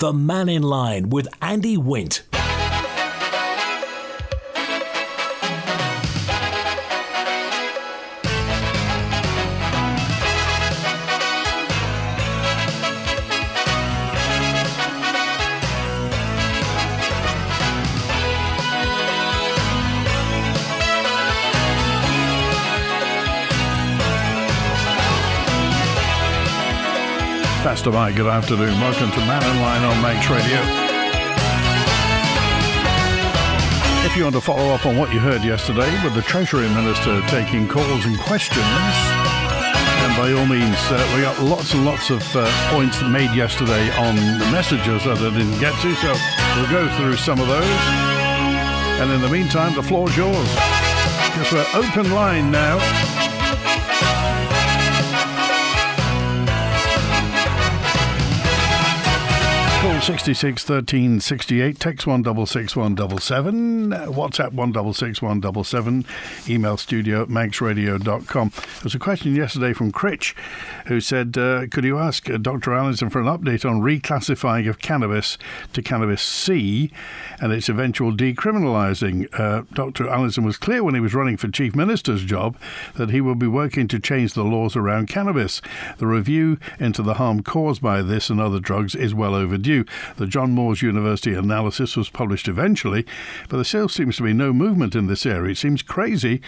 The Mannin Line with Andy Wint. Faster Mike, good afternoon. Welcome to Mannin Line on Manx Radio. If you want to follow up on what you heard yesterday with the Treasury Minister taking calls and questions, then by all means, we got lots and lots of points made yesterday on the messages that I didn't get to, so we'll go through some of those. And in the meantime, the floor's yours. Because we're open line now. Call 66 13 68, text 166 177, WhatsApp 166 177, email studio at manxradio.com. There was a question yesterday from Critch who said, could you ask Dr. Allison for an update on reclassifying of cannabis to cannabis C and its eventual decriminalising? Dr. Allison was clear when he was running for Chief Minister's job that he will be working to change the laws around cannabis. The review into the harm caused by this and other drugs is well overdue. The John Moores University analysis was published eventually, but there still seems to be no movement in this area. It seems crazy,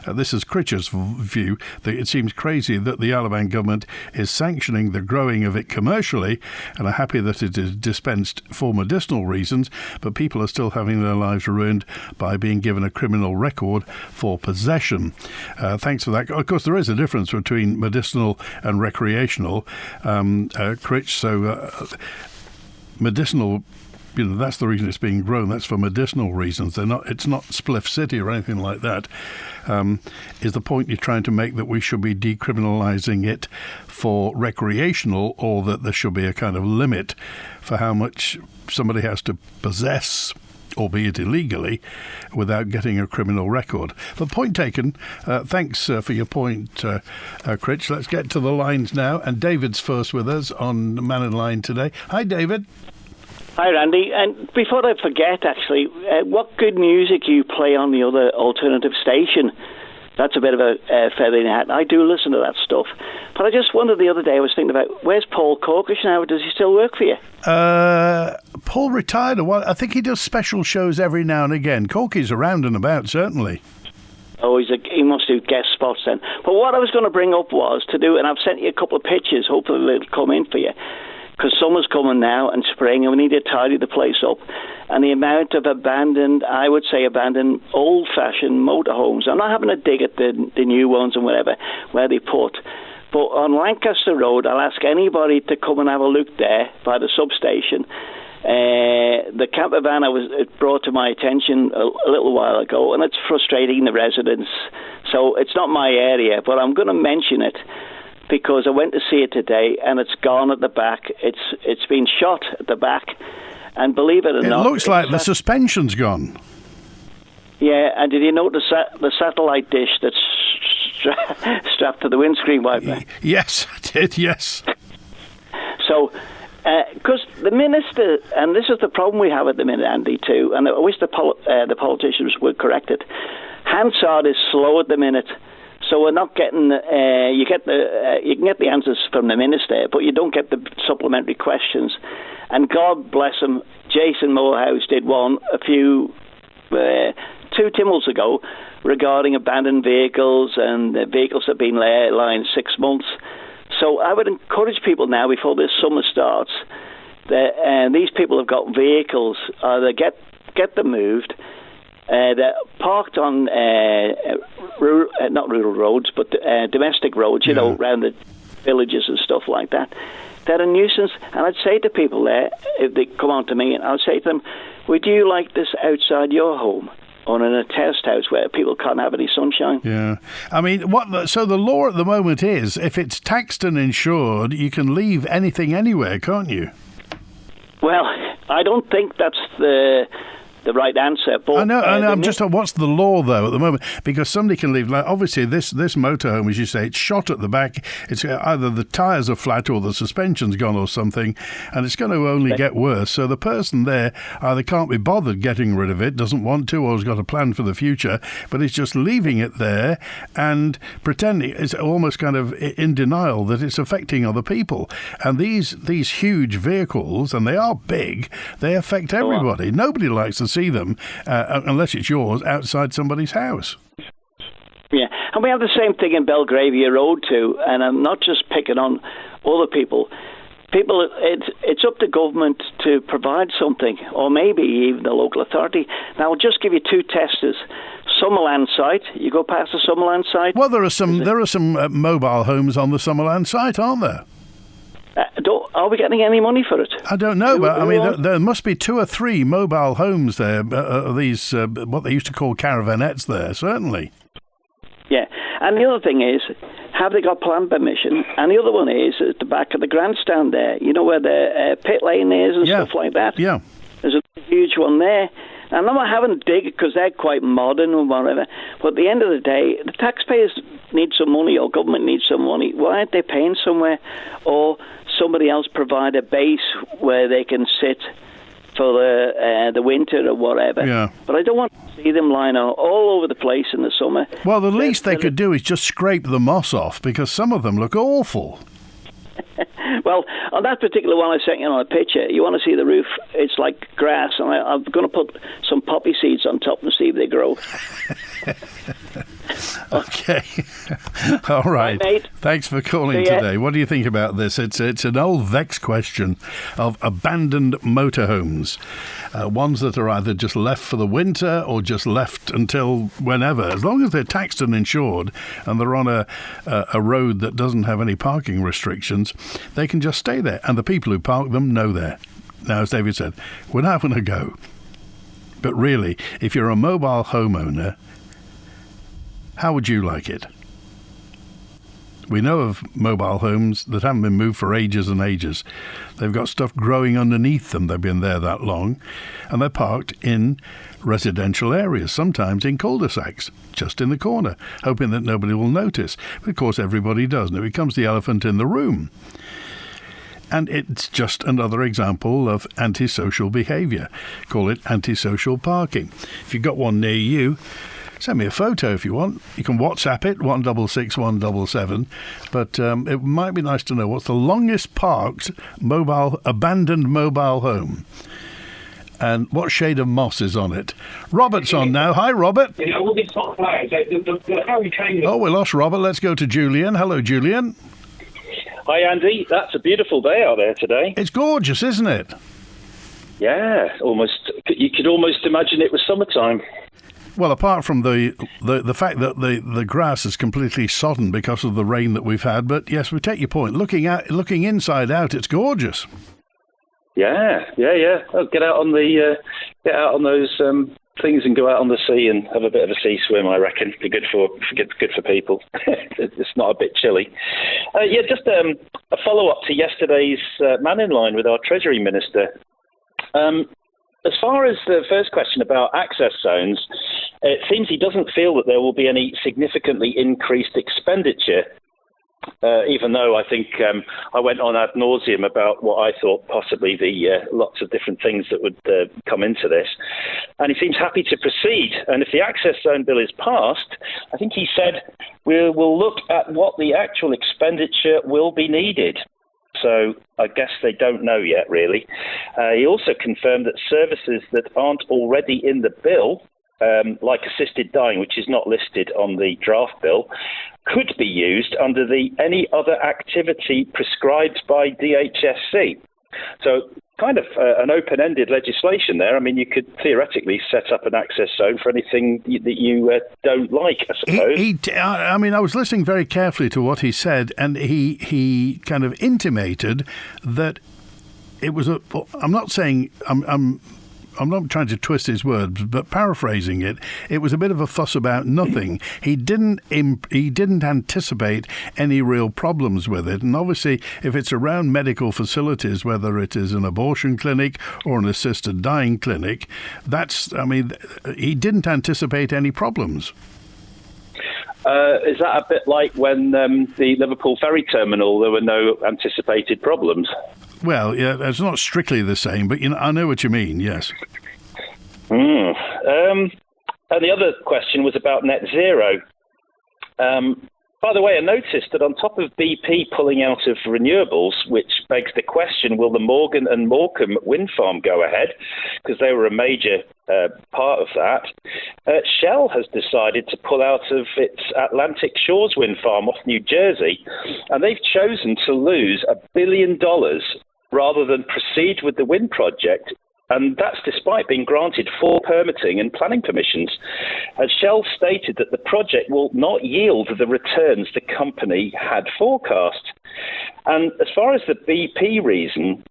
this is Critch's view, that it seems crazy that the Alabama government is sanctioning the growing of it commercially and are happy that it is dispensed for medicinal reasons, but people are still having their lives ruined by being given a criminal record for possession. Thanks for that. Of course, there is a difference between medicinal and recreational, Critch, so medicinal, that's the reason it's being grown. That's for medicinal reasons. It's not Spliff City or anything like that. Is the point you're trying to make that we should be decriminalising it for recreational, or that there should be a kind of limit for how much somebody has to possess, albeit illegally, without getting a criminal record? But point taken. Thanks for your point, Critch. Let's get to the lines now. And David's first with us on the Mannin Line today. Hi, David. Hi, Randy. And before I forget, actually, what good music you play on the other alternative station? That's a bit of a feather in the hat. I do listen to that stuff. But I just wondered the other day, I was thinking about, where's Paul Corkish now? Does he still work for you? Paul retired a while. I think he does special shows every now and again. Corky's around and about, certainly. Oh, he must do guest spots then. But what I was going to bring up was to do, and I've sent you a couple of pictures, hopefully they'll come in for you, because summer's coming now and spring, and we need to tidy the place up. And the amount of abandoned old-fashioned motorhomes. I'm not having a dig at the new ones and whatever, where they put. But on Lancaster Road, I'll ask anybody to come and have a look there by the substation. The camper van it brought to my attention a little while ago, and it's frustrating the residents. So it's not my area, but I'm going to mention it, because I went to see it today, and it's gone at the back. It's been shot at the back, and believe it or not, it looks like the suspension's gone. Yeah, and did you notice the satellite dish that's strapped to the windscreen wiper? Yes, I did. Yes. So, because the minister, and this is the problem we have at the minute, Andy, too, and I wish the politicians would correct it. Hansard is slow at the minute. So we're not getting. You can get the answers from the minister, but you don't get the supplementary questions. And God bless him, Jason Morehouse did one two Timmels ago regarding abandoned vehicles, and the vehicles have been lying 6 months. So I would encourage people now, before this summer starts, that these people have got vehicles, either get them moved. They're parked on not rural roads, but domestic roads, around the villages and stuff like that. They're a nuisance, and I'd say to people there, if they come on to me, and I'd say to them, would you like this outside your home? Or in a test house where people can't have any sunshine? Yeah. I mean, so the law at the moment is, if it's taxed and insured, you can leave anything anywhere, can't you? Well, I don't think that's the the right answer. But I know. I'm just on what's the law though at the moment, because somebody can leave. Like obviously, this motorhome, as you say, it's shot at the back. It's either the tyres are flat or the suspension's gone or something, and it's going to only get worse. So the person there either can't be bothered getting rid of it, doesn't want to, or has got a plan for the future, but it's just leaving it there and pretending it's almost kind of in denial that it's affecting other people. And these huge vehicles, and they are big, they affect everybody. Nobody likes to see them, unless it's yours, outside somebody's house. Yeah, and we have the same thing in Belgravia Road too, and I'm not just picking on other people. It's up to government to provide something, or maybe even the local authority. Now, I'll just give you two testers. Summerland site. You go past the Summerland site. Well, there are some mobile homes on the Summerland site, aren't there? Are we getting any money for it? I don't know, but I mean, there must be 2 or 3 mobile homes there. These what they used to call caravanettes there, certainly. Yeah, and the other thing is, have they got plan permission? And the other one is at the back of the grandstand there. You know where the pit lane is and stuff like that. Yeah, there's a huge one there. And I'm not having to dig because they're quite modern or whatever. But at the end of the day, the taxpayers need some money, or government needs some money. Why aren't they paying somewhere, or somebody else provide a base where they can sit for the winter or whatever? Yeah. But I don't want to see them lying all over the place in the summer. Well, the least they could do is just scrape the moss off, because some of them look awful. Well, on that particular one I sent you on a picture, you want to see the roof, it's like grass, and I'm going to put some poppy seeds on top and see if they grow. Okay. All right. Mate. Thanks for calling today. What do you think about this? It's an old vexed question of abandoned motorhomes. Ones that are either just left for the winter or just left until whenever. As long as they're taxed and insured and they're on a road that doesn't have any parking restrictions, they can just stay there. And the people who park them know they're. Now, as David said, we're not having a go. But really, if you're a mobile homeowner, how would you like it? We know of mobile homes that haven't been moved for ages and ages. They've got stuff growing underneath them. They've been there that long. And they're parked in residential areas, sometimes in cul-de-sacs, just in the corner, hoping that nobody will notice. But of course, everybody does, and it becomes the elephant in the room. And it's just another example of antisocial behaviour. Call it antisocial parking. If you've got one near you, send me a photo if you want. You can WhatsApp it, 166 But it might be nice to know what's the longest parked abandoned mobile home, and what shade of moss is on it. Robert's on now. Hi, Robert. You know, all these hot flags, the hurricane... Oh, we lost Robert. Let's go to Julian. Hello, Julian. Hi, Andy. That's a beautiful day out there today. It's gorgeous, isn't it? Yeah, almost. You could almost imagine it was summertime. Well, apart from the fact that the grass is completely sodden because of the rain that we've had, but yes, we take your point. Looking inside out, it's gorgeous. Yeah. Oh, get out on those things and go out on the sea and have a bit of a sea swim. I reckon be good for people. It's not a bit chilly. Just a follow up to yesterday's Mannin line with our Treasury Minister. As far as the first question about access zones, it seems he doesn't feel that there will be any significantly increased expenditure, even though I think I went on ad nauseum about what I thought possibly the lots of different things that would come into this. And he seems happy to proceed. And if the access zone bill is passed, I think he said we'll look at what the actual expenditure will be needed. So I guess they don't know yet, really. He also confirmed that services that aren't already in the bill, like assisted dying, which is not listed on the draft bill, could be used under the any other activity prescribed by DHSC. So kind of an open-ended legislation there. I mean, you could theoretically set up an access zone for anything that you don't like, I suppose. I was listening very carefully to what he said, and he kind of intimated that it was I'm not saying I'm I'm not trying to twist his words, but paraphrasing it, it was a bit of a fuss about nothing. He didn't anticipate any real problems with it. And obviously, if it's around medical facilities, whether it is an abortion clinic or an assisted dying clinic, he didn't anticipate any problems. Is that a bit like when the Liverpool ferry terminal, there were no anticipated problems? Well, yeah, it's not strictly the same, but I know what you mean, yes. And the other question was about net zero. By the way, I noticed that on top of BP pulling out of renewables, which begs the question, will the Morgan and Morecambe wind farm go ahead? Because they were a major part of that. Shell has decided to pull out of its Atlantic Shores wind farm off New Jersey, and they've chosen to lose $1 billion rather than proceed with the wind project. And that's despite being granted full permitting and planning permissions. And Shell stated that the project will not yield the returns the company had forecast. And as far as the BP reason,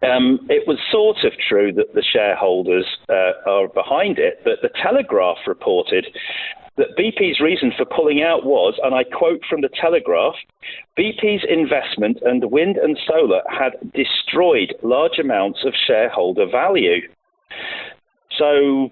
it was sort of true that the shareholders are behind it, but the Telegraph reported that BP's reason for pulling out was, and I quote from the Telegraph, BP's investment and wind and solar had destroyed large amounts of shareholder value. So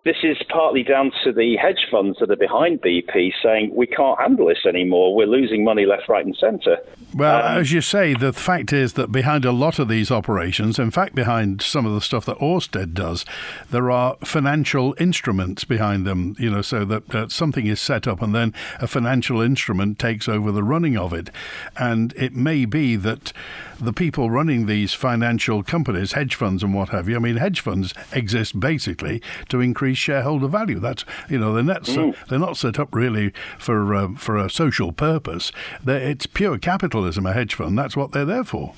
this is partly down to the hedge funds that are behind BP saying we can't handle this anymore. We're losing money left, right and centre. Well, as you say, the fact is that behind a lot of these operations, in fact, behind some of the stuff that Ørsted does, there are financial instruments behind them, so that something is set up and then a financial instrument takes over the running of it. And it may be that the people running these financial companies, hedge funds and what have you, hedge funds exist basically to increase shareholder value. That's, they're not set up really for a social purpose. It's pure capitalism, a hedge fund. That's what they're there for.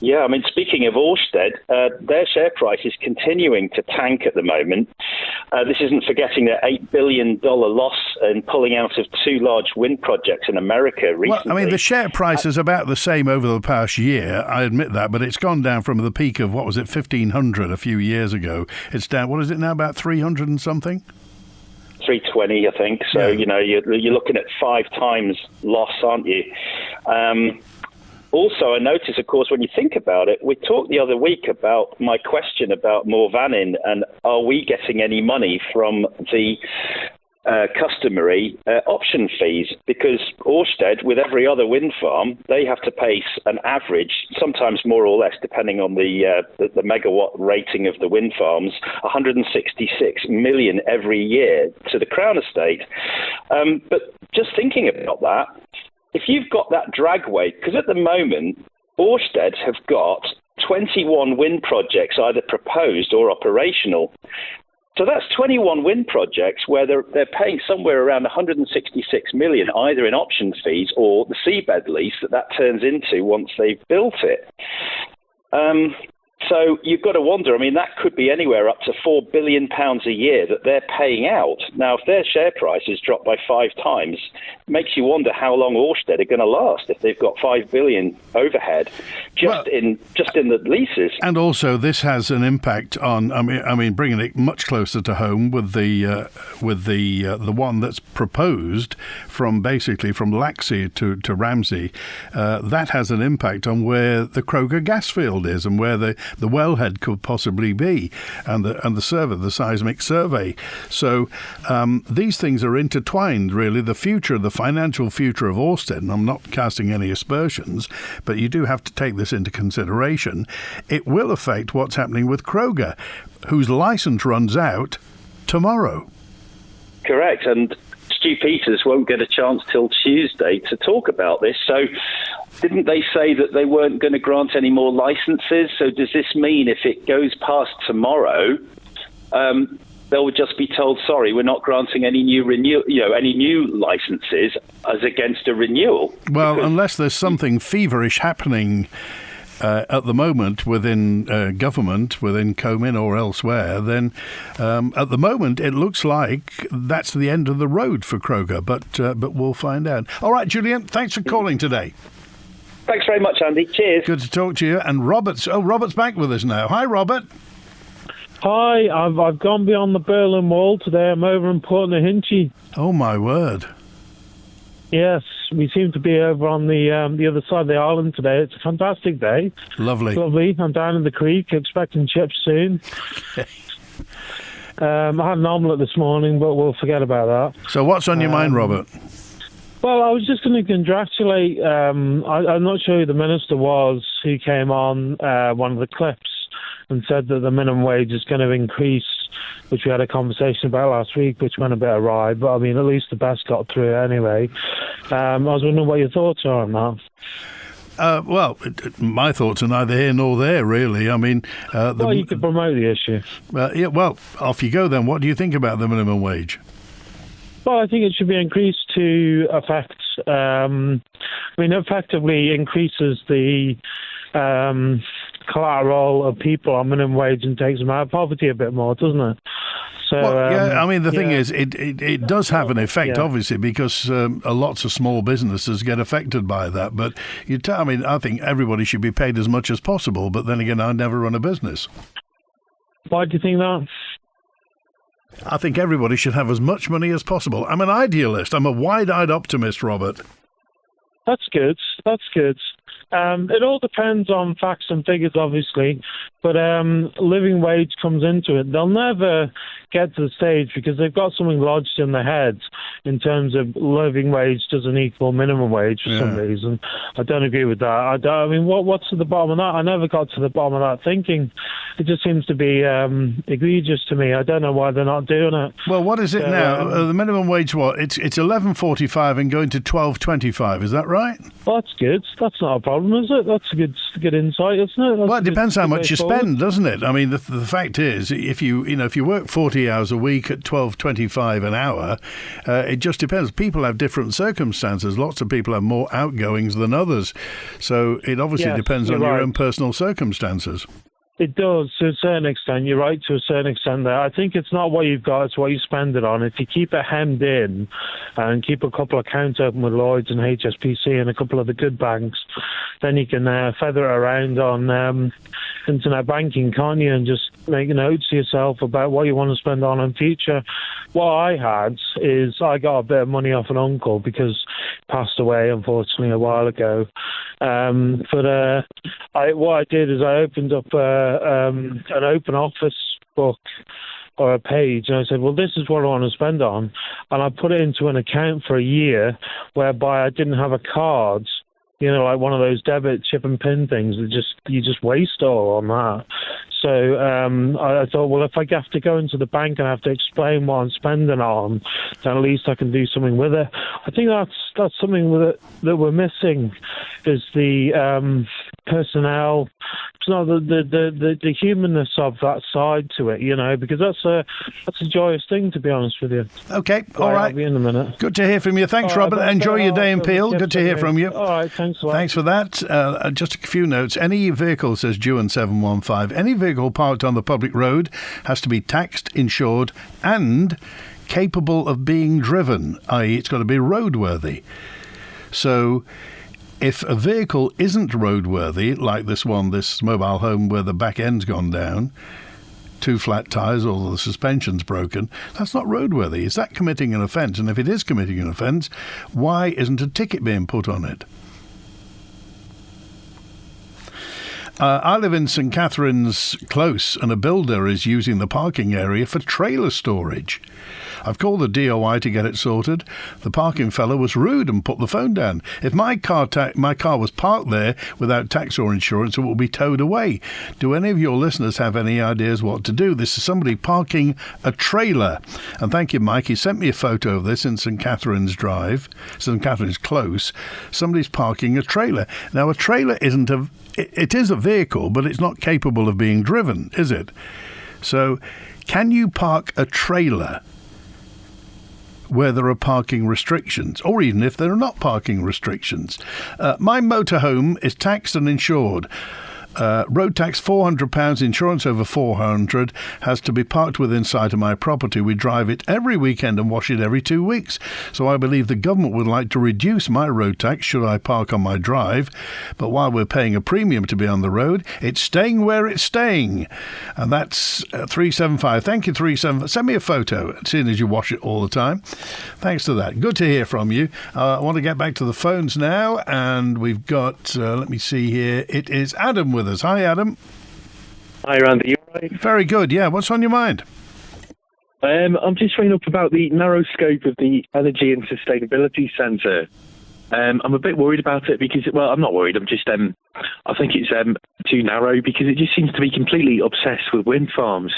Yeah, speaking of Ørsted, their share price is continuing to tank at the moment. This isn't forgetting their $8 billion loss in pulling out of 2 large wind projects in America recently. Well, the share price is about the same over the past year, I admit that, but it's gone down from the peak of, 1,500 a few years ago. It's down, what is it now, about 300 and something? 320, I think. So, yeah. You're looking at 5 times loss, aren't you? Also, I notice, of course, when you think about it, we talked the other week about my question about Mannin and are we getting any money from the customary option fees? Because Ørsted, with every other wind farm, they have to pay an average, sometimes more or less, depending on the megawatt rating of the wind farms, 166 million every year to the Crown Estate. But just thinking about that, if you've got that drag weight, because at the moment, Ørsted have got 21 wind projects either proposed or operational. So that's 21 wind projects where they're paying somewhere around 166 million, either in option fees or the seabed lease that turns into once they've built it. So you've got to wonder, that could be anywhere up to £4 billion a year that they're paying out. Now, if their share price is dropped by 5 times, it makes you wonder how long Ørsted are going to last if they've got $5 billion overhead just in the leases. And also, this has an impact on, bringing it much closer to home with the one that's proposed from Laxey to Ramsey. That has an impact on where the Kroger gas field is and where the wellhead could possibly be, and the seismic survey. So these things are intertwined, really. The financial future of Ørsted, and I'm not casting any aspersions, but you do have to take this into consideration. It will affect what's happening with Kroger, whose license runs out tomorrow. Correct, and Stu Peters won't get a chance till Tuesday to talk about this. So didn't they say that they weren't going to grant any more licenses? So does this mean if it goes past tomorrow, they'll just be told, sorry, we're not granting any new any new licenses as against a renewal? Well, because unless there's something feverish happening at the moment within government, within Comin or elsewhere, then at the moment it looks like that's the end of the road for Kroger, but we'll find out. All right, Julian, thanks for calling today. Thanks very much, Andy. Cheers. Good to talk to you. And Robert's back with us now. Hi, Robert. Hi, I've gone beyond the Berlin Wall today. I'm over in Port Nahinchi. Oh, my word. Yes, we seem to be over on the other side of the island today. It's a fantastic day. Lovely. It's lovely. I'm down in the creek, expecting chips soon. I had an omelette this morning, but we'll forget about that. So what's on your mind, Robert? Well, I was just going to congratulate, I'm not sure who the minister was who came on one of the clips and said that the minimum wage is going to increase, which we had a conversation about last week, which went a bit awry, but I mean, at least the best got through anyway. I was wondering what your thoughts are on that. Well, my thoughts are neither here nor there, really. I mean... well, you could promote the issue. Yeah, well, off you go then. What do you think about the minimum wage? Well, I think it should be increased to affect... effectively increases the... collateral of people on minimum wage and takes them out of poverty a bit more, doesn't it? So, I mean, the thing is, it does have an effect, obviously, because lots of small businesses get affected by that. But I think everybody should be paid as much as possible. But then again, I never run a business. Why do you think that? I think everybody should have as much money as possible. I'm an idealist. I'm a wide-eyed optimist, Robert. That's good. That's good. It all depends on facts and figures, obviously, but living wage comes into it. They'll never get to the stage because they've got something lodged in their heads in terms of living wage doesn't equal minimum wage for some reason. I don't agree with that. What's at the bottom of that? I never got to the bottom of that thinking. It just seems to be egregious to me. I don't know why they're not doing it. Well, what is it now? The minimum wage, what? It's $11.45 and going to $12.25. Is that right? Well, that's good. That's not a problem, is it? That's a good insight, isn't it? Well, it depends how much you spend, doesn't it? I mean, the fact is, if you work 40 hours a week at $12.25 an hour, it just depends. People have different circumstances. Lots of people have more outgoings than others, so it obviously depends on your own personal circumstances. It does, to a certain extent. You're right, to a certain extent there. I think it's not what you've got, it's what you spend it on. If you keep it hemmed in and keep a couple of accounts open with Lloyds and HSBC and a couple of the good banks, then you can feather it around on internet banking, can't you? And just make notes to yourself about what you want to spend on in future. What I had is I got a bit of money off an uncle because he passed away, unfortunately, a while ago. What I did is I opened up an open office book or a page, and I said, well, this is what I want to spend on, and I put it into an account for a year whereby I didn't have a card, like one of those debit chip and pin things that you just waste all on that. So I thought, well, if I have to go into the bank and I have to explain what I'm spending on, then at least I can do something with it. I think that's something that we're missing, is the personnel. It's not the humanness of that side to it, because that's a joyous thing, to be honest with you. Okay, all right. I'll be in a minute. Good to hear from you. Thanks, Robert. Enjoy your day in Peel. Good to hear from you. All right, thanks a lot. Thanks for that. Just a few notes. Any vehicle, says Juan715, any vehicle parked on the public road has to be taxed, insured, and capable of being driven, i.e. it's got to be roadworthy. So if a vehicle isn't roadworthy, like this mobile home where the back end's gone down, 2 flat tyres or the suspension's broken, that's not roadworthy. Is that committing an offence? And if it is committing an offence, why isn't a ticket being put on it? I live in St Catherine's Close, and a builder is using the parking area for trailer storage. I've called the DOI to get it sorted. The parking fellow was rude and put the phone down. If my car was parked there without tax or insurance, it will be towed away. Do any of your listeners have any ideas what to do? This is somebody parking a trailer. And thank you, Mike. He sent me a photo of this in St Catherine's Close. Somebody's parking a trailer. Now, a trailer it is a vehicle, but it's not capable of being driven, is it? So, can you park a trailer where there are parking restrictions, or even if there are not parking restrictions? My motorhome is taxed and insured. Road tax £400, insurance over 400, has to be parked within sight of my property. We drive it every weekend and wash it every 2 weeks. So I believe the government would like to reduce my road tax should I park on my drive. But while we're paying a premium to be on the road, it's staying where it's staying. And that's 375. Thank you, 375. Send me a photo, seeing as you wash it all the time. Thanks to that. Good to hear from you. I want to get back to the phones now, and we've got, let me see here, it is Adam with us. Hi, Adam. Hi, Randy. You all right? Very good, yeah. What's on your mind? I'm just ringing up about the narrow scope of the Energy and Sustainability Centre. I'm a bit worried about it because, well, I'm not worried. I'm just, I think it's too narrow because it just seems to be completely obsessed with wind farms.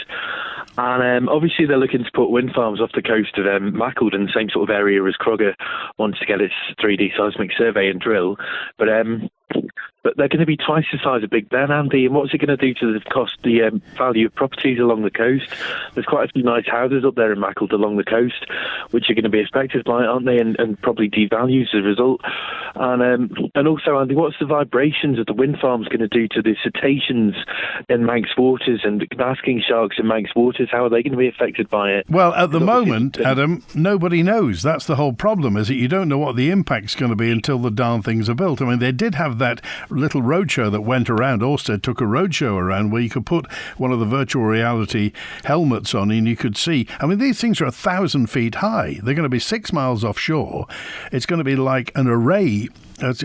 And obviously they're looking to put wind farms off the coast of Macclesfield, the same sort of area as Crogger wants to get its 3D seismic survey and drill. But they're going to be twice the size of Big Ben, Andy, and what's it going to do to the value of properties along the coast? There's quite a few nice houses up there in Macclesfield along the coast, which are going to be affected by it, aren't they, and probably devalued as a result. And also, Andy, what's the vibrations of the wind farms going to do to the cetaceans in Manx waters and basking sharks in Manx waters? How are they going to be affected by it? Well, at the moment, Adam, nobody knows. That's the whole problem, is that you don't know what the impact's going to be until the darn things are built. I mean, they did have that little roadshow that went around. Orsted took a roadshow around where you could put one of the virtual reality helmets on and you could see. I mean, these things are 1,000 feet high. They're going to be 6 miles offshore. It's going to be like an array of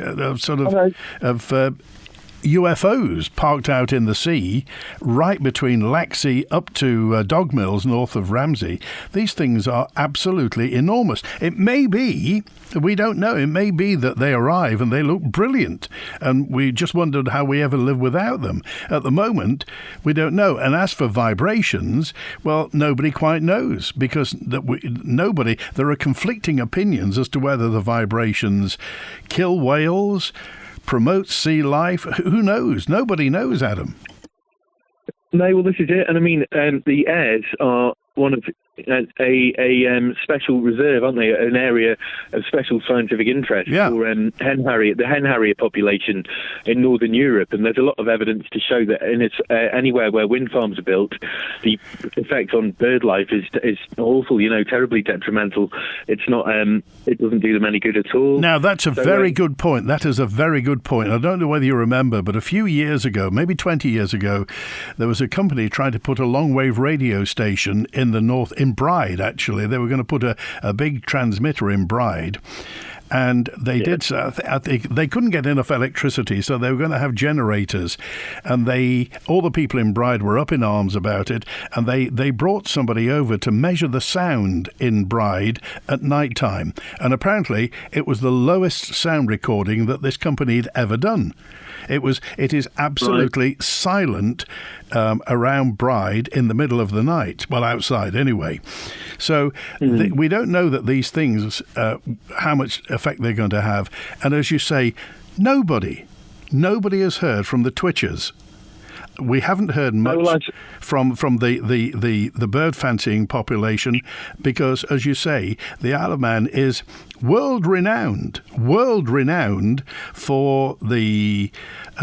UFOs parked out in the sea, right between Laxey up to Dog Mills, north of Ramsey. These things are absolutely enormous. It may be, we don't know, it may be that they arrive and they look brilliant, and we just wondered how we ever live without them. At the moment, we don't know. And as for vibrations, well, nobody quite knows, because there are conflicting opinions as to whether the vibrations kill whales, promote sea life. Who knows? Nobody knows, Adam. No, well, this is it. And I mean, the Airs are one of a special reserve, aren't they? An area of special scientific interest for the hen harrier population in Northern Europe. And there's a lot of evidence to show that anywhere where wind farms are built, the effect on bird life is awful. Terribly detrimental. It's not. It doesn't do them any good at all. Now that's a very good point. That is a very good point. I don't know whether you remember, but a few years ago, maybe 20 years ago, there was a company trying to put a long-wave radio station in the north. In Bride, actually. They were going to put a big transmitter in Bride, and they did so. They couldn't get enough electricity, so they were going to have generators, and all the people in Bride were up in arms about it, and they brought somebody over to measure the sound in Bride at night time, and apparently it was the lowest sound recording that this company had ever done. It is absolutely silent around Bride in the middle of the night. Well, outside anyway. So we don't know that these things, how much effect they're going to have. And as you say, nobody has heard from the Twitchers. We haven't heard much from the bird fancying population because, as you say, the Isle of Man is world renowned for the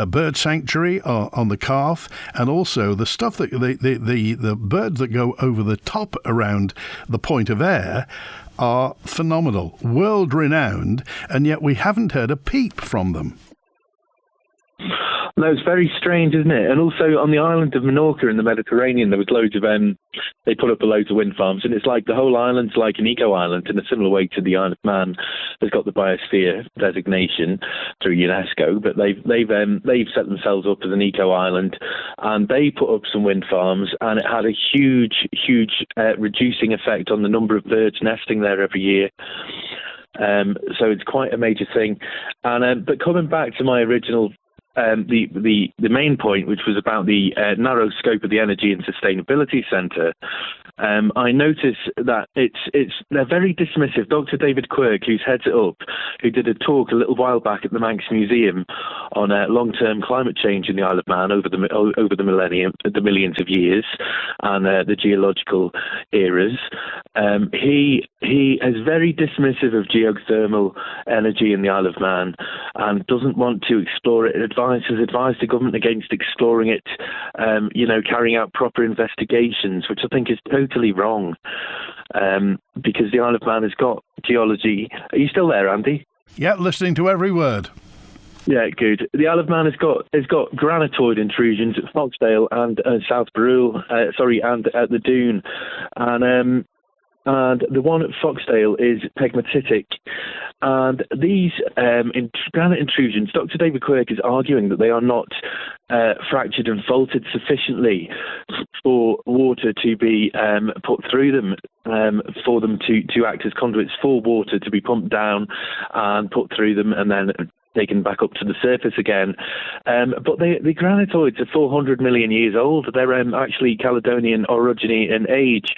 bird sanctuary on the Calf, and also the stuff that the birds that go over the top around the Point of Ayr are phenomenal, world renowned, and yet we haven't heard a peep from them. No, it's very strange, isn't it? And also on the island of Menorca in the Mediterranean, there was loads of they put up loads of wind farms, and it's like the whole island's like an eco-island in a similar way to the Isle of Man. Has got the biosphere designation through UNESCO, but they've set themselves up as an eco-island, and they put up some wind farms, and it had a huge reducing effect on the number of birds nesting there every year. So it's quite a major thing. And but coming back to my original. The main point, which was about the narrow scope of the Energy and Sustainability Centre, I notice that they're very dismissive. Dr. David Quirk, who's heads it up, who did a talk a little while back at the Manx Museum on long-term climate change in the Isle of Man over the millennium, the millions of years, and the geological eras. He is very dismissive of geothermal energy in the Isle of Man and doesn't want to explore it. Has advised the government against exploring it, carrying out proper investigations, which I think is totally wrong, because the Isle of Man has got geology. Are you still there, Andy? Yeah, listening to every word. Yeah, good. The Isle of Man has got granitoid intrusions at Foxdale and South Brule, and at the Dune, and the one at Foxdale is pegmatitic. And these granite intrusions, Dr. David Quirk is arguing that they are not fractured and faulted sufficiently for water to be put through them, for them to act as conduits for water to be pumped down and put through them and then taken back up to the surface again. But the granitoids are 400 million years old. They're actually Caledonian orogeny in age,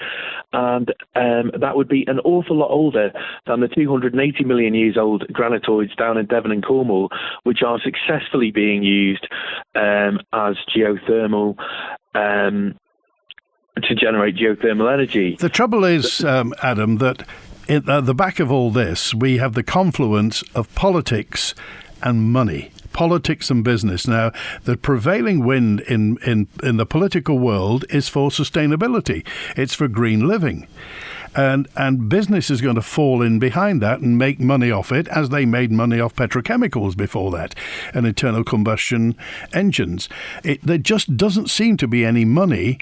and that would be an awful lot older than the 280 million years old granitoids down in Devon and Cornwall, which are successfully being used as geothermal to generate geothermal energy. The trouble is, Adam, that at the back of all this, we have the confluence of politics and money, politics and business. Now, the prevailing wind in the political world is for sustainability. It's for green living. And business is going to fall in behind that and make money off it, as they made money off petrochemicals before that and internal combustion engines. There just doesn't seem to be any money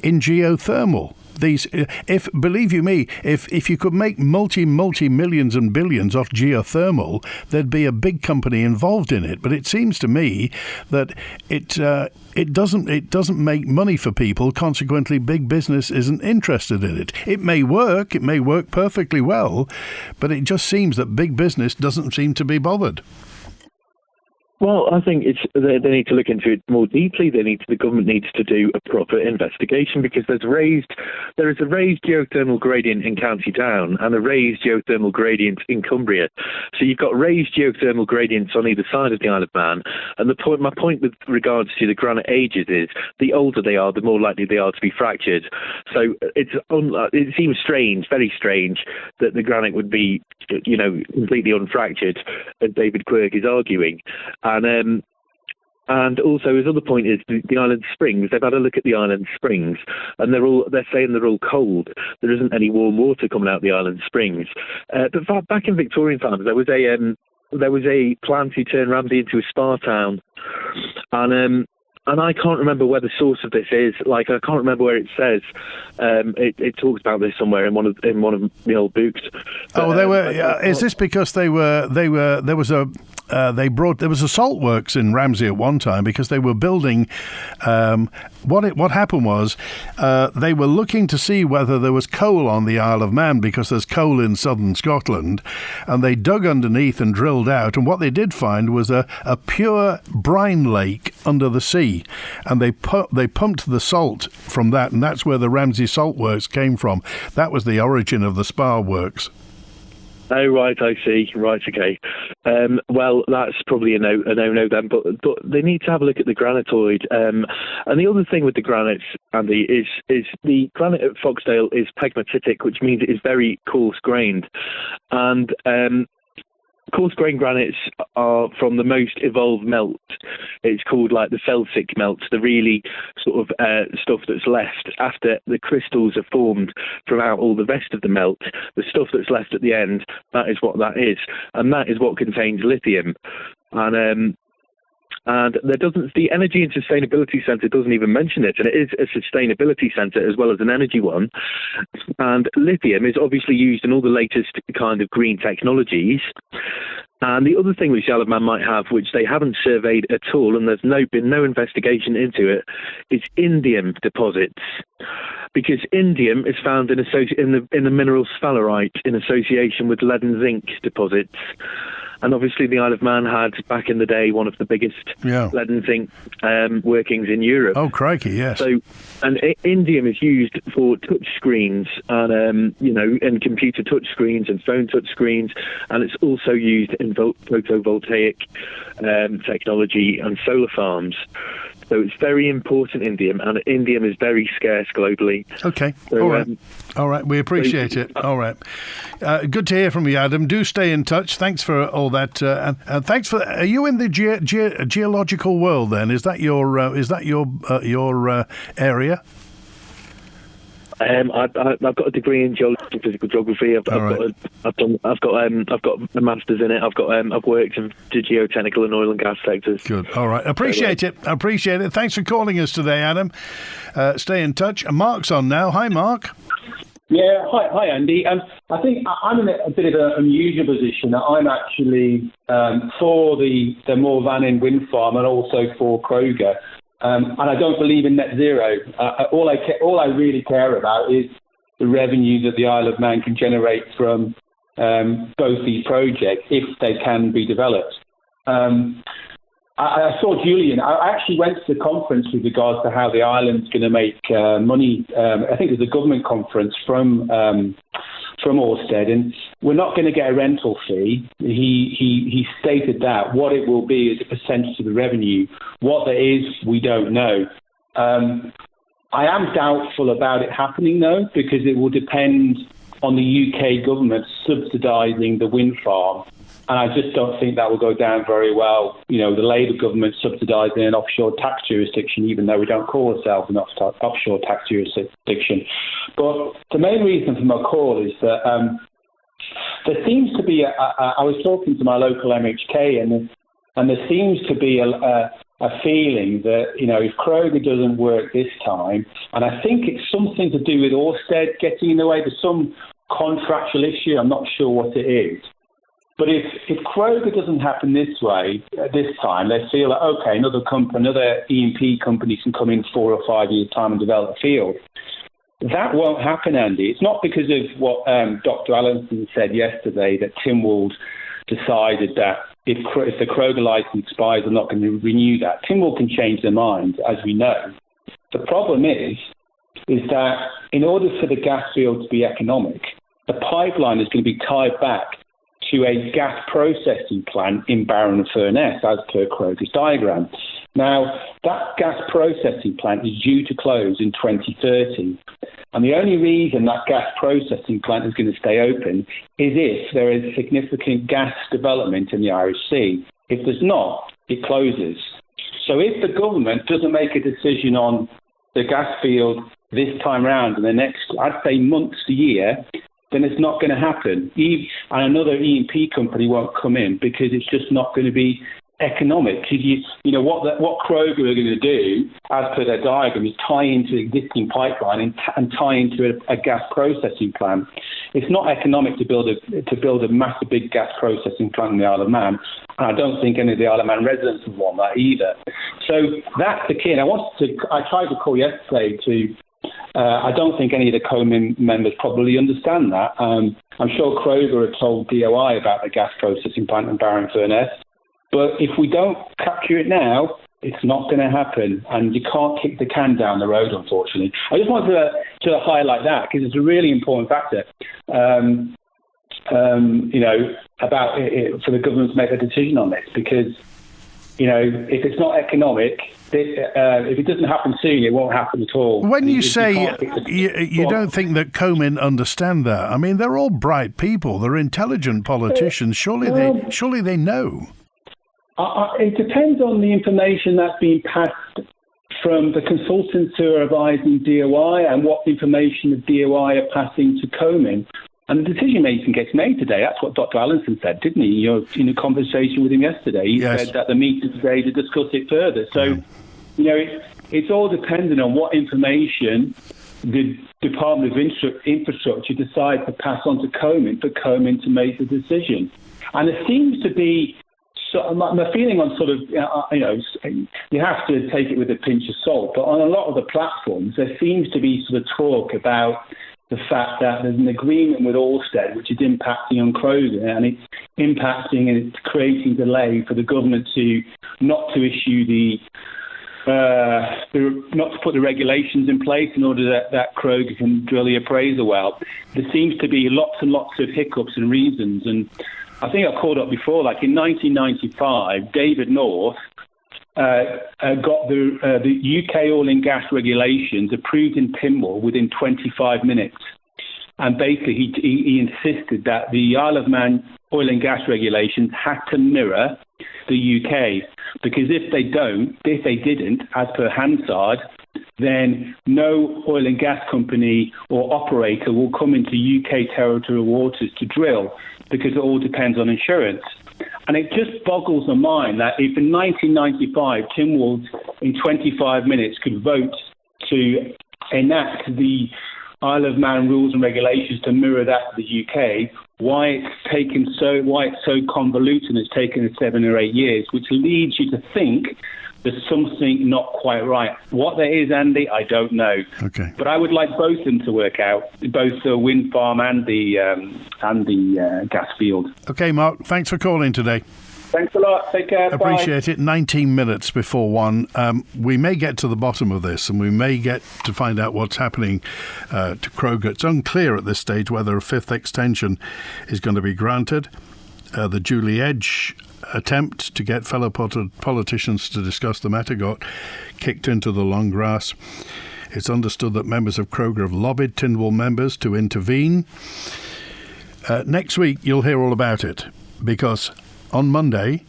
in geothermal. Believe you me, if you could make multi millions and billions off geothermal, there'd be a big company involved in it. But it seems to me that it doesn't make money for people. Consequently, big business isn't interested in it. It may work perfectly well, but it just seems that big business doesn't seem to be bothered. Well, I think they need to look into it more deeply. The government needs to do a proper investigation, because there is a raised geothermal gradient in County Down and a raised geothermal gradient in Cumbria. So you've got raised geothermal gradients on either side of the Isle of Man. And my point with regards to the granite ages is the older they are, the more likely they are to be fractured. So it seems strange, very strange, that the granite would be, completely unfractured, as David Quirk is arguing. And also his other point is the island springs. They've had a look at the island springs, and they're saying they're all cold. There isn't any warm water coming out the island springs. But back in Victorian times, there was a plan to turn Ramsey into a spa town, and I can't remember where the source of this is. I can't remember where it says. It talks about this somewhere in one of the old books. But, they were. Is this because there was a salt works in Ramsey at one time, because they were building. What happened was they were looking to see whether there was coal on the Isle of Man, because there's coal in southern Scotland, and they dug underneath and drilled out, and what they did find was a pure brine lake under the sea, and they pumped the salt from that, and that's where the Ramsey salt works came from. That was the origin of the Spa works. Oh, right, I see. Right, okay. Well, that's probably a no-no then, but they need to have a look at the granitoid. And the other thing with the granites, Andy, is the granite at Foxdale is pegmatitic, which means it is very coarse-grained. And coarse-grained granites are from the most evolved melt. It's called the felsic melts, the really sort of stuff that's left after the crystals are formed throughout all the rest of the melt. The stuff that's left at the end, that is what that is. And that is what contains lithium. And the Energy and Sustainability Centre doesn't even mention it, and it is a sustainability centre as well as an energy one. And lithium is obviously used in all the latest kind of green technologies. And the other thing which the Isle of Man might have, which they haven't surveyed at all, and there's been no investigation into it, is indium deposits. because indium is found in the mineral sphalerite in association with lead and zinc deposits. And obviously the Isle of Man had, back in the day, one of the biggest lead and zinc workings in Europe. Oh, crikey, yes. So, and indium is used for touch screens and, and computer touch screens and phone touch screens. And it's also used in photovoltaic technology and solar farms. So it's very important, indium, and indium is very scarce globally. Okay, so, all right. We appreciate it. All right. Good to hear from you, Adam. Do stay in touch. Thanks for all that, and thanks for. Are you in the geological world then? Is that your area? I've got a degree in geology and physical geography. I've got a master's in it. I've worked in the geotechnical and oil and gas sectors. Good. All right. Appreciate it. Thanks for calling us today, Adam. Stay in touch. Mark's on now. Hi, Mark. Yeah, hi, Andy. I think I'm in a bit of an unusual position. I'm actually for the Moor Mannin wind farm and also for Kroger. And I don't believe in net zero. All I really care about is the revenue that the Isle of Man can generate from both these projects if they can be developed. I saw Julian. I actually went to the conference with regards to how the island's going to make money. I think it was a government conference from Ørsted, and we're not going to get a rental fee. He stated that what it will be is a percentage of the revenue. What that is, we don't know. I am doubtful about it happening, though, because it will depend on the UK government subsidising the wind farm. And I just don't think that will go down very well. The Labour government subsidising an offshore tax jurisdiction, even though we don't call ourselves an offshore tax jurisdiction. But the main reason for my call is that there seems to be, I was talking to my local MHK, and there seems to be a feeling that, if Kroger doesn't work this time, and I think it's something to do with Ørsted getting in the way, there's some contractual issue, I'm not sure what it is. But if Kroger doesn't happen this time, they feel like, okay, another E&P company can come in 4 or 5 years' time and develop a field. That won't happen, Andy. It's not because of what Dr. Allenson said yesterday, that Tynwald decided that if the Kroger license expires, they're not going to renew that. Tynwald can change their mind, as we know. The problem is that in order for the gas field to be economic, the pipeline is going to be tied back to a gas processing plant in Barrow and Furness, as per Kroger's diagram. Now, that gas processing plant is due to close in 2030. And the only reason that gas processing plant is going to stay open is if there is significant gas development in the Irish Sea. If there's not, it closes. So if the government doesn't make a decision on the gas field this time round in the next, I'd say, months to year, then it's not going to happen. And another E&P company won't come in because it's just not going to be economic. What Kroger are going to do, as per their diagram, is tie into the existing pipeline and tie into a gas processing plant. It's not economic to build a massive big gas processing plant in the Isle of Man, and I don't think any of the Isle of Man residents would want that either. So that's the key. And I tried to call yesterday to. I don't think any of the COMIN members probably understand that. I'm sure Kroger had told DOI about the gas processing plant in Barrow and Furness. But if we don't capture it now, it's not going to happen. And you can't kick the can down the road, unfortunately. I just wanted to highlight that because it's a really important factor, about it, for the government to make a decision on this. Because, if it's not economic, if it doesn't happen soon, it won't happen at all. When you say you don't think that COMIN understand that, I mean, they're all bright people. They're intelligent politicians. Surely they know. It depends on the information that's being passed from the consultants who are advising DOI and what information the DOI are passing to COMIN. And the decision-making gets made today. That's what Dr. Allenson said, didn't he? In a conversation with him yesterday. He said that the meeting today to discuss it further. So, it's all dependent on what information the Department of Infrastructure decides to pass on to COMIN for COMIN to make the decision. And there seems to be So my feeling on sort of, you have to take it with a pinch of salt, but on a lot of the platforms, there seems to be sort of talk about the fact that there's an agreement with Ørsted which is impacting on Kroger, and it's impacting and it's creating delay for the government not to put the regulations in place in order that Kroger can drill the appraiser well. There seems to be lots and lots of hiccups and reasons, and I think I called up before, like in 1995, David North got the UK oil and gas regulations approved in Tynwald within 25 minutes. And basically he insisted that the Isle of Man oil and gas regulations had to mirror the UK, because if they didn't, as per Hansard, then no oil and gas company or operator will come into UK territorial waters to drill, because it all depends on insurance. And it just boggles the mind that if in 1995 Tynwald in 25 minutes could vote to enact the Isle of Man rules and regulations to mirror that of the UK, why it's so convoluted and it's taken 7 or 8 years, which leads you to think there's something not quite right. What there is, Andy, I don't know. Okay. But I would like both of them to work out, both the wind farm and the gas field. Okay, Mark, thanks for calling today. Thanks a lot. Take care. Appreciate it. 19 minutes before 1. We may get to the bottom of this, and we may get to find out what's happening to Kroger. It's unclear at this stage whether a fifth extension is going to be granted. The Julie Edge attempt to get fellow politicians to discuss the matter got kicked into the long grass. It's understood that members of Kroger have lobbied Tynwald members to intervene. Next week, you'll hear all about it, because on Monday,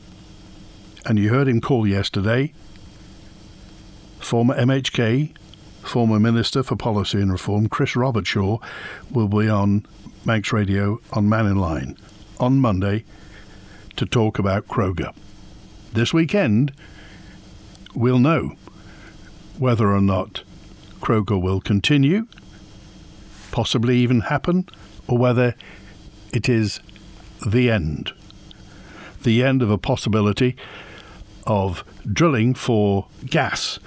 and you heard him call yesterday, former MHK, former Minister for Policy and Reform, Chris Robertshaw, will be on Manx Radio on Mannin Line on Monday to talk about Kroger. This weekend, we'll know whether or not Kroger will continue, possibly even happen, or whether it is the end. The end of a possibility of drilling for gas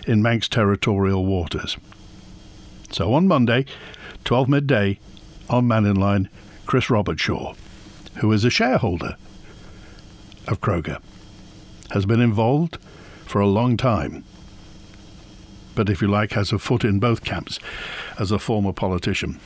in Manx territorial waters. So on Monday, 12 midday, on Mannin Line, Chris Robertshaw, who is a shareholder of Kroger, has been involved for a long time, but if you like, has a foot in both camps as a former politician.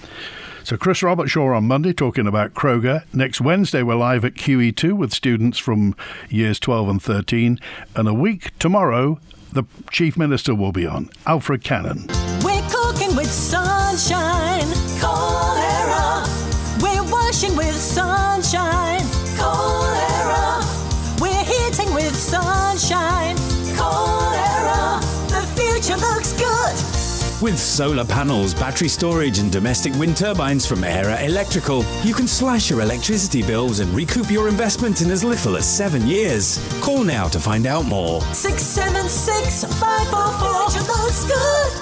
So Chris Robertshaw on Monday talking about Kroger. Next Wednesday we're live at QE2 with students from years 12 and 13. And a week tomorrow, the Chief Minister will be on, Alfred Cannon. We're cooking with sunshine, cholera. We're washing with sunshine, cholera. We're heating with sunshine, cholera. The future looks good. With solar panels, battery storage and domestic wind turbines from Era Electrical, you can slash your electricity bills and recoup your investment in as little as 7 years. Call now to find out more. 676 544. Future looks good.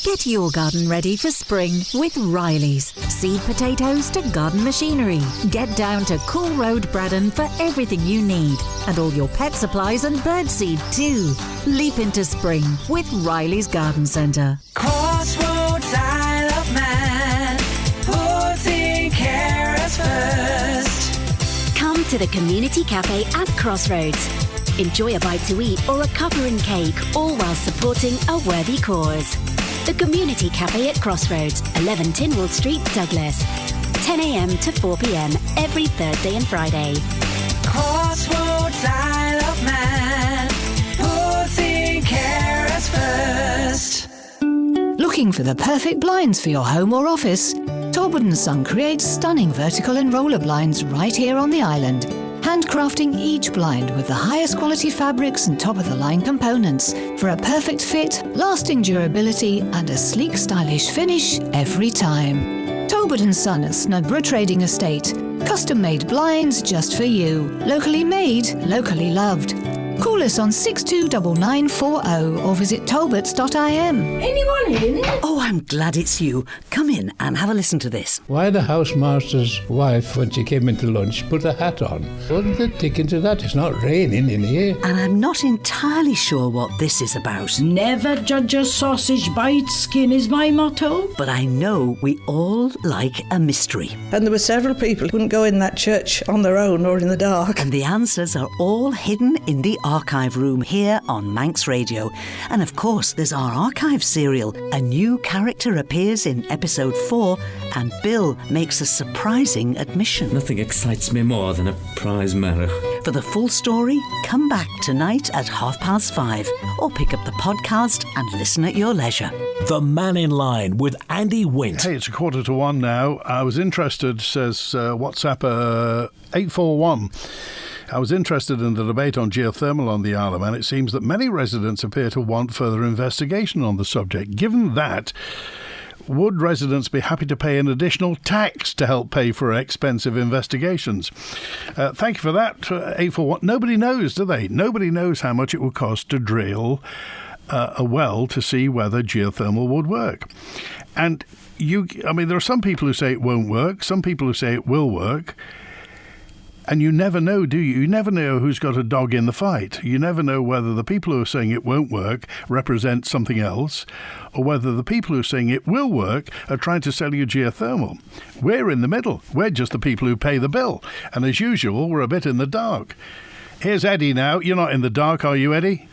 Get your garden ready for spring with Riley's. Seed potatoes to garden machinery. Get down to Cool Road, Braddon for everything you need. And all your pet supplies and birdseed too. Leap into spring with Riley's Garden Centre. Crossroads, Isle of Man, putting carers first. Come to the Community Cafe at Crossroads. Enjoy a bite to eat or a cuppa and cake, all while supporting a worthy cause. The Community Cafe at Crossroads, 11 Tynwald Street, Douglas. 10 a.m. to 4 p.m. every Thursday and Friday. Crossroads, Isle of Man, putting carers first. Looking for the perfect blinds for your home or office? Talbot & Son creates stunning vertical and roller blinds right here on the island. Handcrafting each blind with the highest quality fabrics and top-of-the-line components for a perfect fit, lasting durability and a sleek, stylish finish every time. Talbot & Son at Snudborough Trading Estate. Custom-made blinds just for you. Locally made, locally loved. Call us on 629940 or visit talbots.im. Anyone in? Oh, I'm I'm glad it's you. Come in and have a listen to this. Why the housemaster's wife, when she came into lunch, put a hat on? Wouldn't it dig into that? It's not raining in here. And I'm not entirely sure what this is about. Never judge a sausage by its skin is my motto. But I know we all like a mystery. And there were several people who wouldn't go in that church on their own or in the dark. And the answers are all hidden in the archive room here on Manx Radio. And of course, there's our archive serial. A new character appears in episode 4 and Bill makes a surprising admission. Nothing excites me more than a prize marrow. For the full story, come back tonight at 5:30 or pick up the podcast and listen at your leisure. The Mannin Line with Andy Wint. Hey, it's 1:45 now. I was interested, says WhatsApp 841. I was interested in the debate on geothermal on the Isle of Man. It seems that many residents appear to want further investigation on the subject. Given that, would residents be happy to pay an additional tax to help pay for expensive investigations? Thank you for that, 841. Nobody knows, do they? Nobody knows how much it would cost to drill a well to see whether geothermal would work. And there are some people who say it won't work, some people who say it will work. And you never know, do you? You never know who's got a dog in the fight. You never know whether the people who are saying it won't work represent something else, or whether the people who are saying it will work are trying to sell you geothermal. We're in the middle. We're just the people who pay the bill. And as usual, we're a bit in the dark. Here's Eddie now. You're not in the dark, are you, Eddie?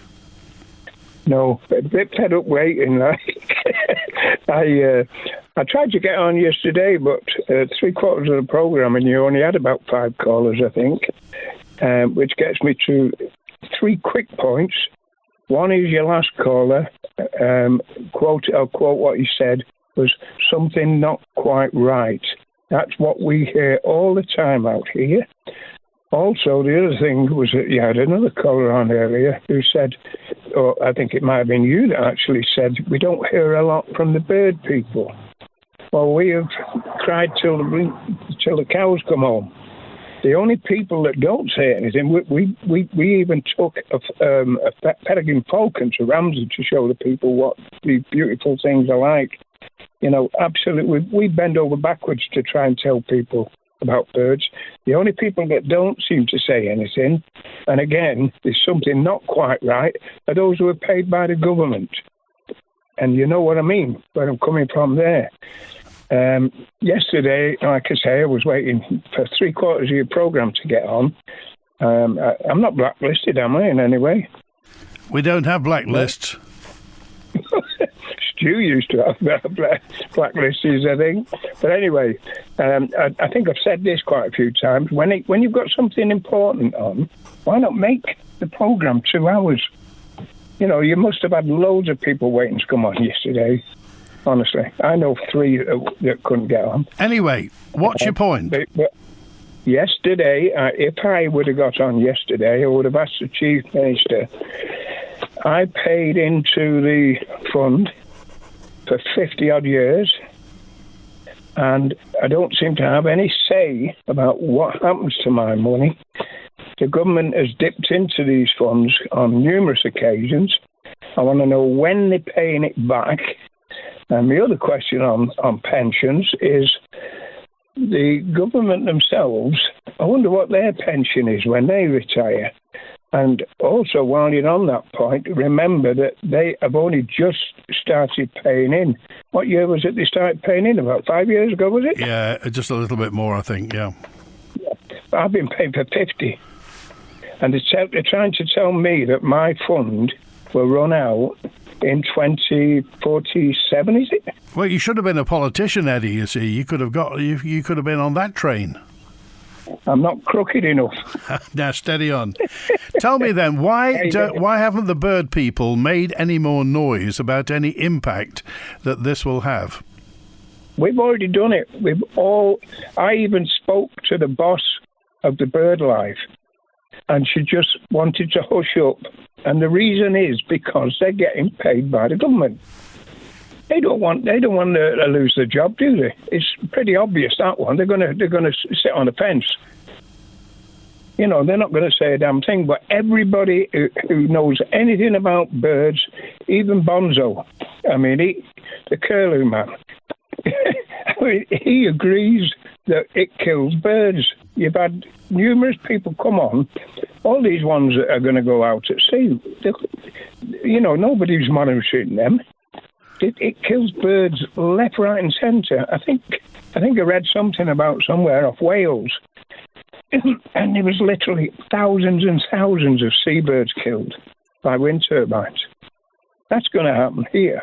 No, a bit fed up waiting. I tried to get on yesterday, but 3/4 of the programme, and you only had about 5 callers, I think, which gets me to 3 quick points. One is your last caller, I'll quote what he said, was something not quite right. That's what we hear all the time out here. Also, the other thing was that you had another caller on earlier who said, or I think it might have been you that actually said, we don't hear a lot from the bird people. Well, we have cried till the cows come home. The only people that don't say anything, we even took a peregrine falcon to Ramsey to show the people what these beautiful things are like. Absolutely, we bend over backwards to try and tell people about birds. The only people that don't seem to say anything, and again, there's something not quite right, are those who are paid by the government. And you know what I mean, where I'm coming from there. Yesterday, like I say, I was waiting for 3/4 of your programme to get on. I'm not blacklisted, am I, in any way? We don't have blacklists. Stu used to have blacklists, I think. But anyway, I think I've said this quite a few times. When you've got something important on, why not make the programme 2 hours? You must have had loads of people waiting to come on yesterday. Honestly, I know 3 that couldn't get on. Anyway, what's your point? But yesterday, if I would have got on yesterday, I would have asked the Chief Minister. I paid into the fund for 50-odd years, and I don't seem to have any say about what happens to my money. The government has dipped into these funds on numerous occasions. I want to know when they're paying it back. And the other question on pensions is the government themselves, I wonder what their pension is when they retire. And also, while you're on that point, remember that they have only just started paying in. What year was it they started paying in? About 5 years ago, was it? Yeah, just a little bit more, I think, yeah. I've been paying for 50. And they're trying to tell me that my fund will run out in 2047, is it? Well, you should have been a politician, Eddie, you see. You could have been on that train. I'm not crooked enough. Now, steady on. Tell me then, why haven't the bird people made any more noise about any impact that this will have? We've already done it. I even spoke to the boss of the BirdLife, and she just wanted to hush up. And the reason is because they're getting paid by the government. They don't want to lose their job, do they? It's pretty obvious, that one. They're going to sit on the fence. They're not going to say a damn thing. But everybody who knows anything about birds, even Bonzo, I mean, the curlew man. I mean, he agrees that it kills birds. You've had numerous people come on, all these ones that are going to go out at sea. Nobody's monitoring them. It kills birds left, right, and centre. I think I read something about somewhere off Wales, and there was literally thousands and thousands of seabirds killed by wind turbines. That's going to happen here.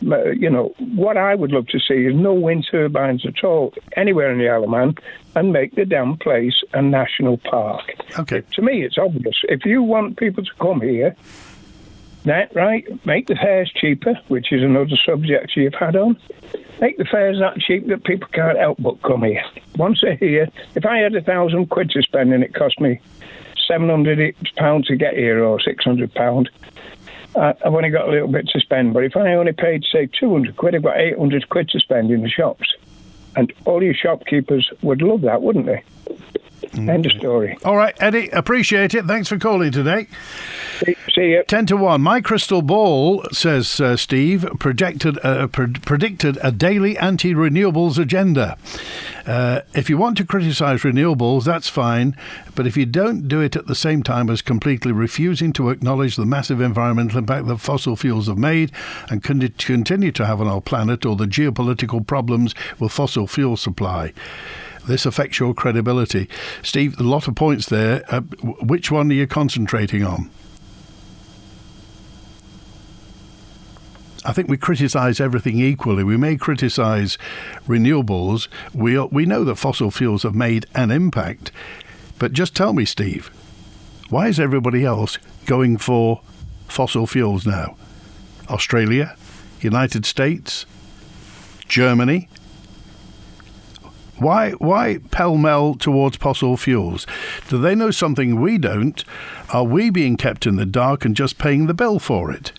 What I would love to see is no wind turbines at all anywhere in the Isle of Man, and make the damn place a national park. Okay. To me, it's obvious. If you want people to come here, make the fares cheaper, which is another subject you've had on. Make the fares that cheap that people can't help but come here. Once they're here, if I had £1,000 to spend and it cost me £700 to get here, or £600, I've only got a little bit to spend. But if I only paid, say, £200, I've got £800 to spend in the shops. And all your shopkeepers would love that, wouldn't they? End of story. All right, Eddie, appreciate it. Thanks for calling today. See you. 10-1. My crystal ball, says Steve, predicted a daily anti-renewables agenda. If you want to criticise renewables, that's fine, but if you don't do it at the same time as completely refusing to acknowledge the massive environmental impact that fossil fuels have made and continue to have on our planet, or the geopolitical problems with fossil fuel supply, this affects your credibility. Steve, a lot of points there. Which one are you concentrating on? I think we criticise everything equally. We may criticise renewables. We know that fossil fuels have made an impact. But just tell me, Steve, why is everybody else going for fossil fuels now? Australia, United States, Germany? Why pell-mell towards fossil fuels? Do they know something we don't? Are we being kept in the dark and just paying the bill for it?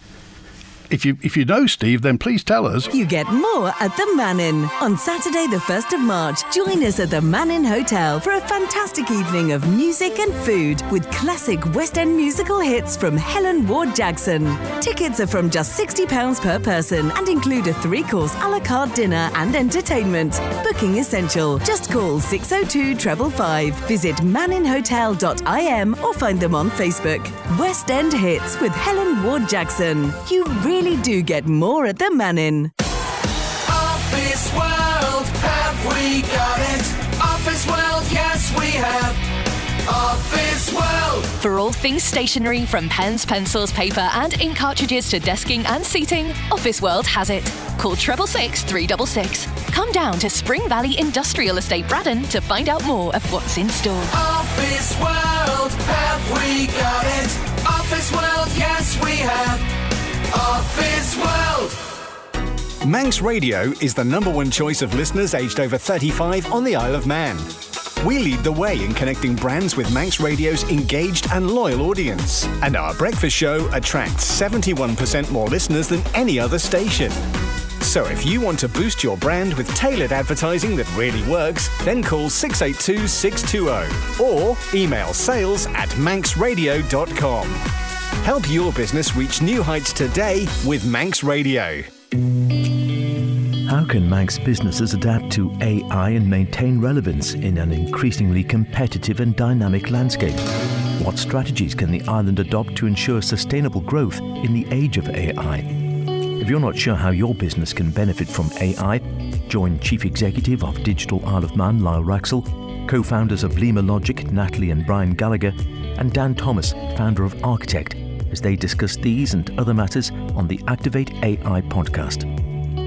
If you know, Steve, then please tell us. You get more at the Mannin. On Saturday, the 1st of March, join us at the Mannin Hotel for a fantastic evening of music and food with classic West End musical hits from Helen Ward Jackson. Tickets are from just £60 per person and include a 3-course a la carte dinner and entertainment. Booking essential. Just call 602 555. Visit manninhotel.im or find them on Facebook. West End Hits with Helen Ward Jackson. You really do get more at the Mannin. Office World, have we got it? Office World, yes we have. Office World. For all things stationery, from pens, pencils, paper and ink cartridges to desking and seating, Office World has it. Call 666 366. Come down to Spring Valley Industrial Estate, Braddon, to find out more of what's in store. Office World, have we got it? Office World, yes we have. Office World. Manx Radio is the #1 choice of listeners aged over 35 on the Isle of Man. We lead the way in connecting brands with Manx Radio's engaged and loyal audience. And our breakfast show attracts 71% more listeners than any other station. So if you want to boost your brand with tailored advertising that really works, then call 682 620 or email sales@manxradio.com. Help your business reach new heights today with Manx Radio. How can Manx businesses adapt to AI and maintain relevance in an increasingly competitive and dynamic landscape? What strategies can the island adopt to ensure sustainable growth in the age of AI? If you're not sure how your business can benefit from AI, join Chief Executive of Digital Isle of Man, Lyle Raxall, co-founders of Lima Logic, Natalie and Brian Gallagher, and Dan Thomas, founder of Architect, as they discuss these and other matters on the Activate AI podcast.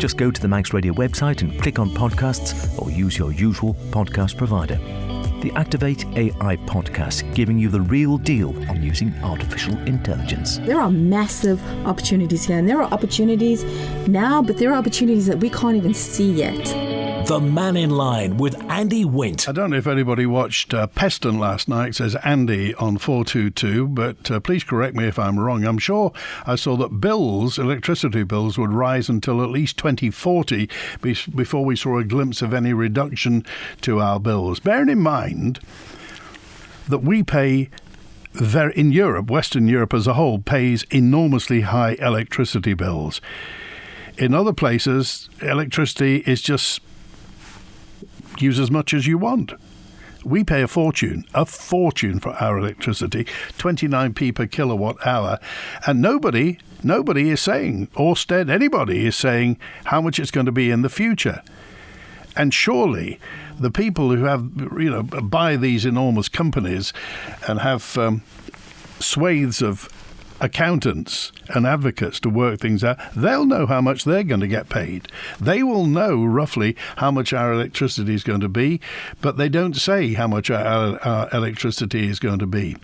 Just go to the Manx Radio website and click on podcasts, or use your usual podcast provider. The Activate AI podcast, giving you the real deal on using artificial intelligence. There are massive opportunities here, and there are opportunities now, but there are opportunities that we can't even see yet. The Mannin Line with Andy Wint. I don't know if anybody watched Peston last night, says Andy on 422, but please correct me if I'm wrong. I'm sure I saw that electricity bills, would rise until at least 2040 before we saw a glimpse of any reduction to our bills. Bearing in mind that we pay in Europe, Western Europe as a whole, pays enormously high electricity bills. In other places, electricity is just use as much as you want. We pay a fortune for our electricity, 29p per kilowatt hour, and nobody is saying, Ørsted, anybody is saying how much it's going to be in the future. And surely the people who have, buy these enormous companies and have swathes of accountants and advocates to work things out, they'll know how much they're going to get paid. They will know roughly how much our electricity is going to be, but they don't say how much our electricity is going to be.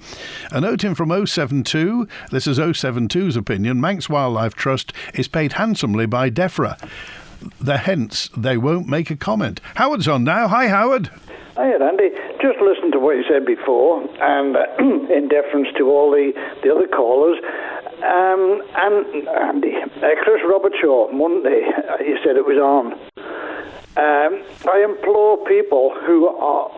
A note in from 072, this is 072's opinion, Manx Wildlife Trust is paid handsomely by DEFRA. Hence, they won't make a comment. Howard's on now. Hi, Howard. Hiya, Andy. Just listen to what you said before, and in deference to all the other callers. And Andy, Chris Robertshaw, Monday, you said it was on. I implore people who are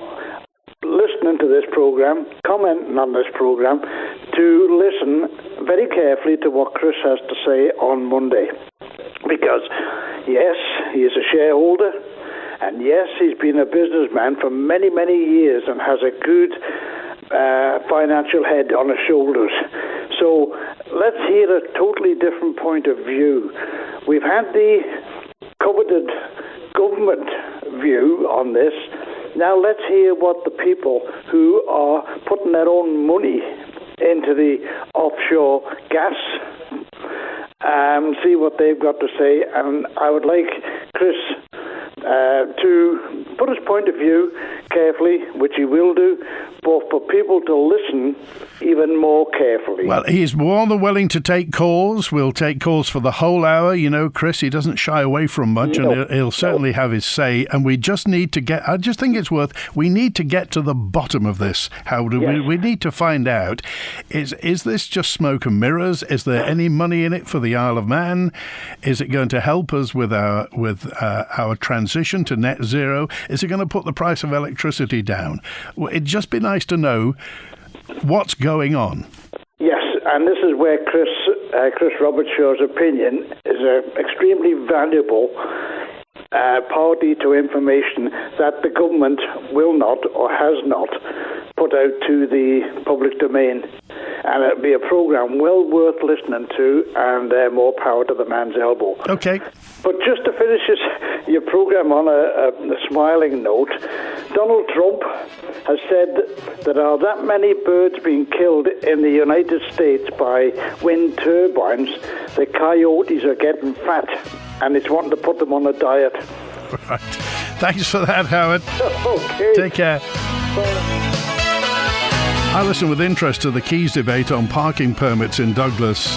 listening to this programme, commenting on this programme, to listen very carefully to what Chris has to say on Monday. Because, yes, he is a shareholder, and yes, he's been a businessman for many, many years and has a good financial head on his shoulders. So let's hear a totally different point of view. We've had the coveted government view on this. Now let's hear what the people who are putting their own money into the offshore gas, see what they've got to say. And I would like Chris to put his point of view carefully, which he will do, but for people to listen even more carefully. Well, he's more than willing to take calls. We'll take calls for the whole hour. Chris, he doesn't shy away from much, and he'll certainly have his say. And we just need to I just think it's we need to get to the bottom of this. We need to find out, is this just smoke and mirrors? Is there any money in it for the Isle of Man? Is it going to help us with our transition to net zero? Is it going to put the price of electricity down? Well, it'd just be nice to know what's going on. Yes, and this is where Chris Robertshaw's opinion is an extremely valuable party to information that the government will not or has not put out to the public domain. And it'll be a programme well worth listening to, and more power to the man's elbow. Okay. But just to finish your programme on a smiling note, Donald Trump has said there are that many birds being killed in the United States by wind turbines, the coyotes are getting fat, and he's wanting to put them on a diet. Right. Thanks for that, Howard. Okay. Take care. Bye. I listen with interest to the Keys debate on parking permits in Douglas.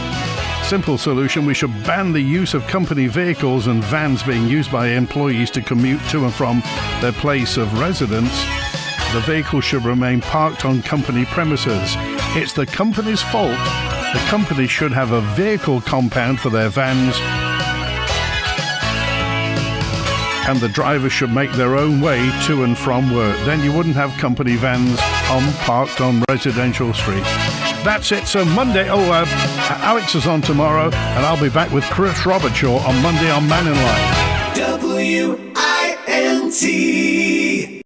Simple solution, we should ban the use of company vehicles and vans being used by employees to commute to and from their place of residence. The vehicle should remain parked on company premises. It's the company's fault. The company should have a vehicle compound for their vans, and the drivers should make their own way to and from work. Then you wouldn't have company vans parked on residential streets. That's it. So Monday, Alex is on tomorrow, and I'll be back with Chris Robertshaw on Monday on Mannin Line. WINT